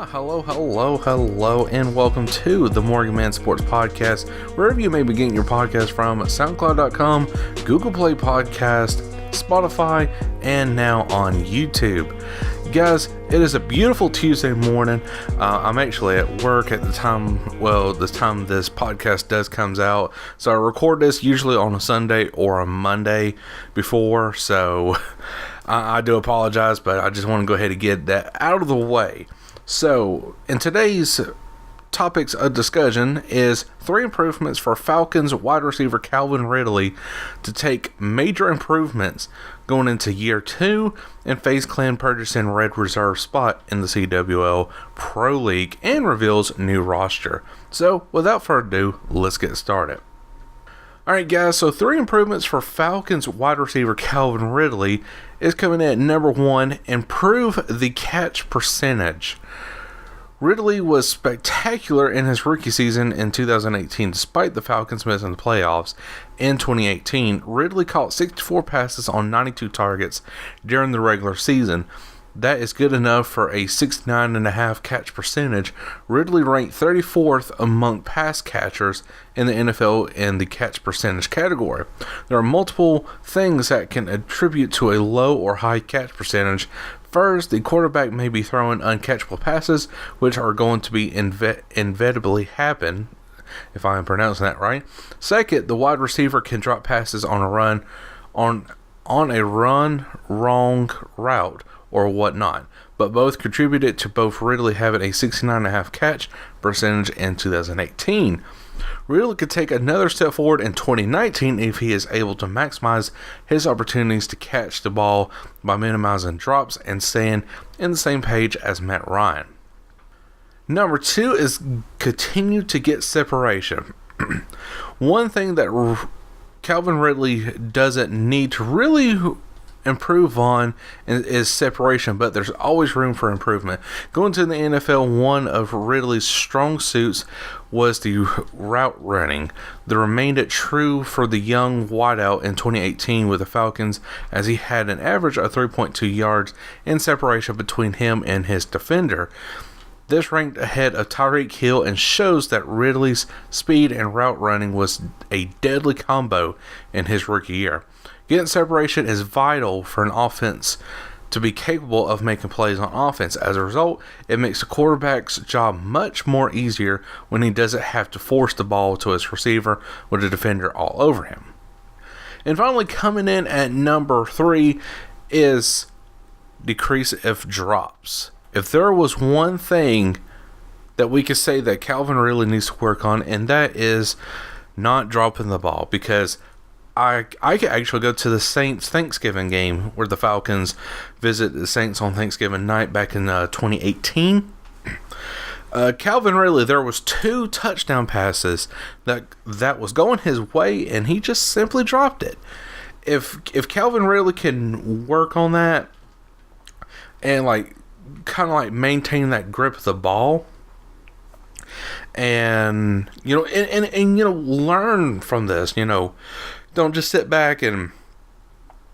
Hello, and welcome to the Morgan Man Sports Podcast, wherever you may be getting your podcast from, SoundCloud.com, Google Play Podcast, Spotify, and now on YouTube. Guys, it is a beautiful Tuesday morning. I'm actually at work at the time, this time this podcast comes out, so I record this usually on a Sunday or a Monday before, so I do apologize, but I just want to go ahead and get that out of the way. So, in today's topics of discussion is 3 improvements for Falcons wide receiver Calvin Ridley to take major improvements going into year 2, and FaZe Clan purchasing red reserve spot in the CWL Pro League and reveals new roster. So, without further ado, let's get started. Alright guys, so 3 improvements for Falcons wide receiver Calvin Ridley is coming in at number 1, improve the catch percentage. Ridley was spectacular in his rookie season in 2018 despite the Falcons missing the playoffs. In 2018, Ridley caught 64 passes on 92 targets during the regular season. That is good enough for a 69.5 catch percentage. Ridley ranked 34th among pass catchers in the NFL in the catch percentage category. There are multiple things that can attribute to a low or high catch percentage. First, the quarterback may be throwing uncatchable passes, which are going to be inevitably happen, if I am pronouncing that right. Second, the wide receiver can drop passes on a run wrong route or whatnot, but both contributed to both Ridley having a 69.5 catch percentage in 2018. Ridley could take another step forward in 2019 if he is able to maximize his opportunities to catch the ball by minimizing drops and staying in the same page as Matt Ryan. Number 2 is continue to get separation. One thing that Calvin Ridley doesn't need to really improve on is separation, but there's always room for improvement. Going to the NFL, one of Ridley's strong suits was the route running. That remained it true for the young wideout in 2018 with the Falcons, as he had an average of 3.2 yards in separation between him and his defender. This ranked ahead of Tyreek Hill and shows that Ridley's speed and route running was a deadly combo in his rookie year. Getting separation is vital for an offense to be capable of making plays on offense. As a result, it makes the quarterback's job much more easier when he doesn't have to force the ball to his receiver with a defender all over him. And finally, coming in at number 3 is decrease of drops. If there was one thing that we could say that Calvin really needs to work on, and that is not dropping the ball, because I could actually go to the Saints Thanksgiving game where the Falcons visit the Saints on Thanksgiving night back in 2018. Calvin Ridley, there was 2 touchdown passes that was going his way, and he just simply dropped it. If Calvin Ridley can work on that and kind of maintain that grip of the ball, and learn from this, don't just sit back and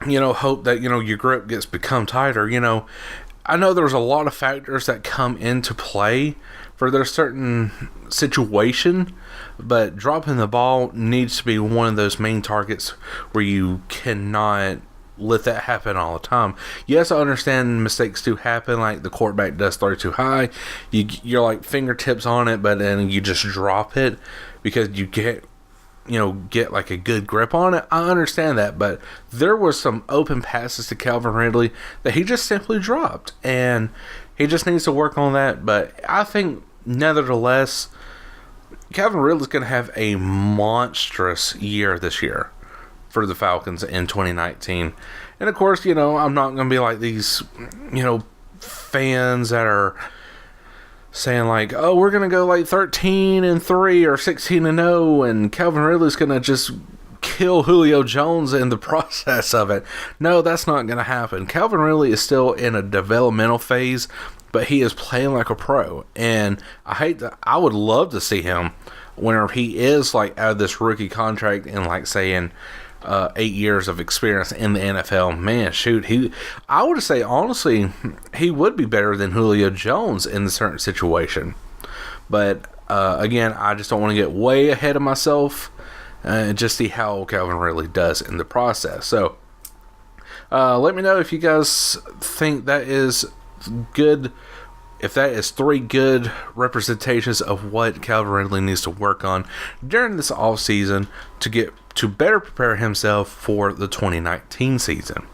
hope that your grip become tighter. I know there's a lot of factors that come into play for their certain situation, but dropping the ball needs to be one of those main targets where you cannot let that happen all the time. Yes, I understand mistakes do happen, like the quarterback does throw too high, you're fingertips on it, but then you just drop it because you get a good grip on it. I understand that, but there were some open passes to Calvin Ridley that he just simply dropped, and he just needs to work on that. But I think, nevertheless, Calvin Ridley's going to have a monstrous year this year for the Falcons in 2019. And of course, I'm not going to be like these, fans that are saying oh, we're going to go 13-3 or 16-0 and Calvin Ridley's going to just kill Julio Jones in the process of it. No, that's not going to happen. Calvin Ridley is still in a developmental phase, but he is playing like a pro, and I would love to see him whenever he is out of this rookie contract and saying, 8 years of experience in the NFL. Man, shoot, I would say honestly, he would be better than Julio Jones in a certain situation. But again, I just don't want to get way ahead of myself and just see how Calvin Ridley does in the process. So let me know if you guys think that is good. If that is 3 good representations of what Calvin Ridley needs to work on during this offseason to better prepare himself for the 2019 season.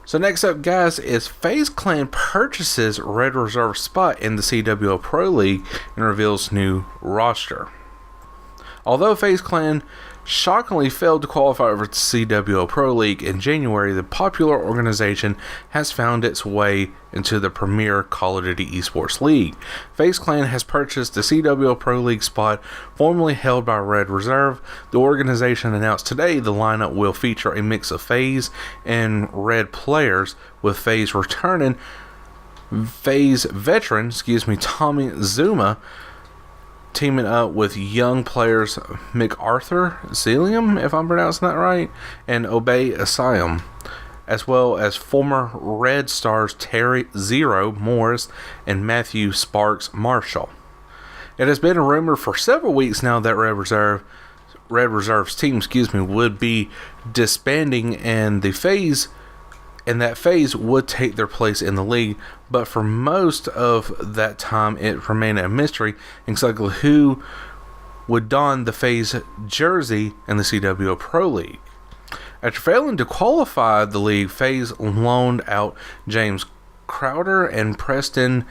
So next up, guys, is FaZe Clan purchases Red Reserve spot in the CWL Pro League and reveals new roster. Although FaZe Clan shockingly failed to qualify for the CWL Pro League in January, the popular organization has found its way into the premier Call of Duty Esports League. FaZe Clan has purchased the CWL Pro League spot formerly held by Red Reserve. The organization announced today the lineup will feature a mix of FaZe and Red players, with FaZe returning FaZe veteran, Tommy Zuma, teaming up with young players MacArthur Zelium, if I'm pronouncing that right, and Obey Asylum, as well as former Red Stars Terry Zero Morris and Matthew Sparks Marshall. It has been rumored for several weeks now that Red Reserve's team, would be disbanding, and that FaZe would take their place in the league, but for most of that time it remained a mystery exactly who would don the FaZe jersey in the CWL Pro League. After failing to qualify the league, FaZe loaned out James Crowder and Preston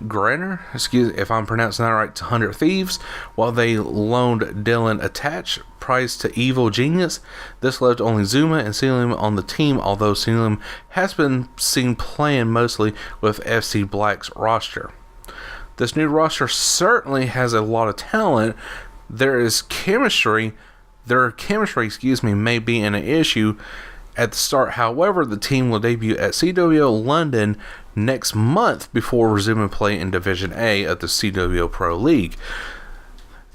Grenner, if I'm pronouncing that right, to 100 Thieves, while they loaned Dylan Attach Price to Evil Genius. This left only Zuma and Selim on the team, although Selim has been seen playing mostly with FC Black's roster. This new roster certainly has a lot of talent. Their chemistry may be an issue at the start. However, the team will debut at CWL London next month before resuming play in Division A of the CWL Pro League.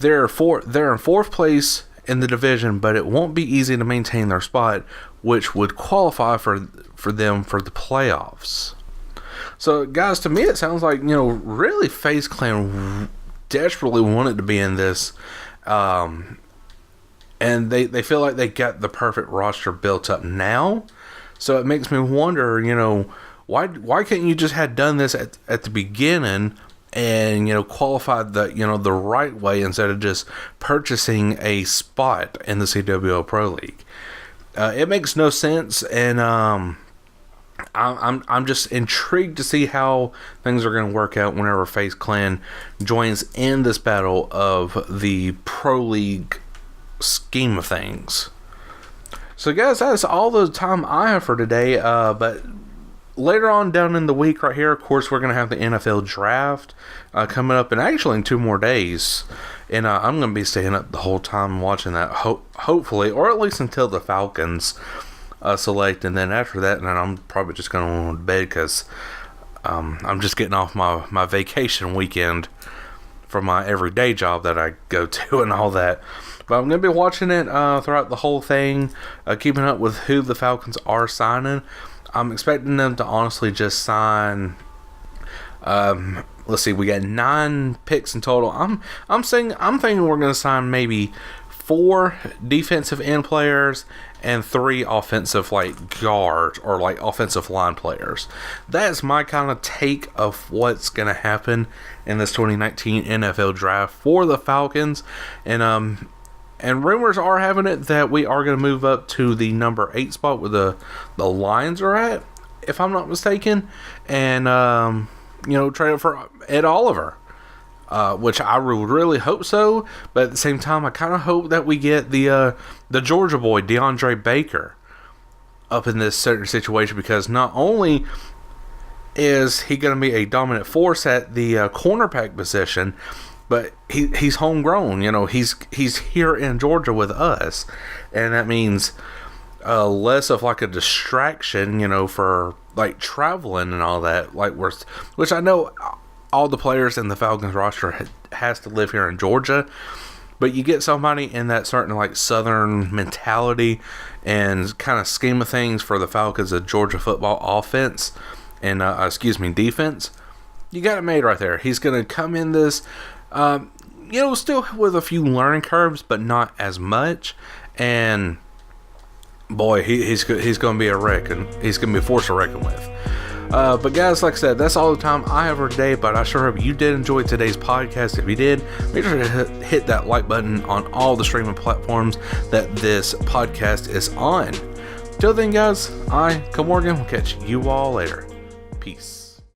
They're in 4th place in the division, but it won't be easy to maintain their spot, which would qualify for them for the playoffs. So, guys, to me it sounds like, really FaZe Clan desperately wanted to be in this, and they feel like they got the perfect roster built up now. So it makes me wonder, why couldn't you just have done this at the beginning and qualified the right way instead of just purchasing a spot in the CWL Pro League? It makes no sense, and I'm just intrigued to see how things are going to work out whenever FaZe Clan joins in this battle of the Pro League scheme of things. So guys, that's all the time I have for today, but later on down in the week right here, of course, we're going to have the NFL draft coming up in 2 more days, and I'm going to be staying up the whole time watching that, hopefully, or at least until the Falcons select, and then after that, and then I'm probably just going to go to bed because I'm just getting off my vacation weekend from my everyday job that I go to and all that. But I'm going to be watching it throughout the whole thing, keeping up with who the Falcons are signing. I'm expecting them to honestly just sign. Let's see, we got 9 picks in total. I'm thinking we're going to sign maybe 4 defensive end players and 3 offensive guards or offensive line players. That's my kind of take of what's going to happen in this 2019 NFL draft for the Falcons, and rumors are having it that we are going to move up to the number 8 spot where the Lions are at, if I'm not mistaken, and trade it for Ed Oliver, which I would really hope so. But at the same time, I kind of hope that we get the Georgia boy DeAndre Baker up in this certain situation, because not only is he going to be a dominant force at the cornerback position, but he's homegrown. He's here in Georgia with us, and that means less of a distraction, for traveling and all that. Which I know all the players in the Falcons roster has to live here in Georgia, But you get somebody in that certain like Southern mentality and kind of scheme of things for the Falcons of Georgia football offense and defense. You got it made right there. He's going to come in this, still with a few learning curves, but not as much. And boy, he's going to be a wreck, and he's going to be a force to reckon with. But guys, like I said, that's all the time I have for today, but I sure hope you did enjoy today's podcast. If you did, make sure to hit that like button on all the streaming platforms that this podcast is on. Till then, guys, Morgan, will catch you all later. Peace.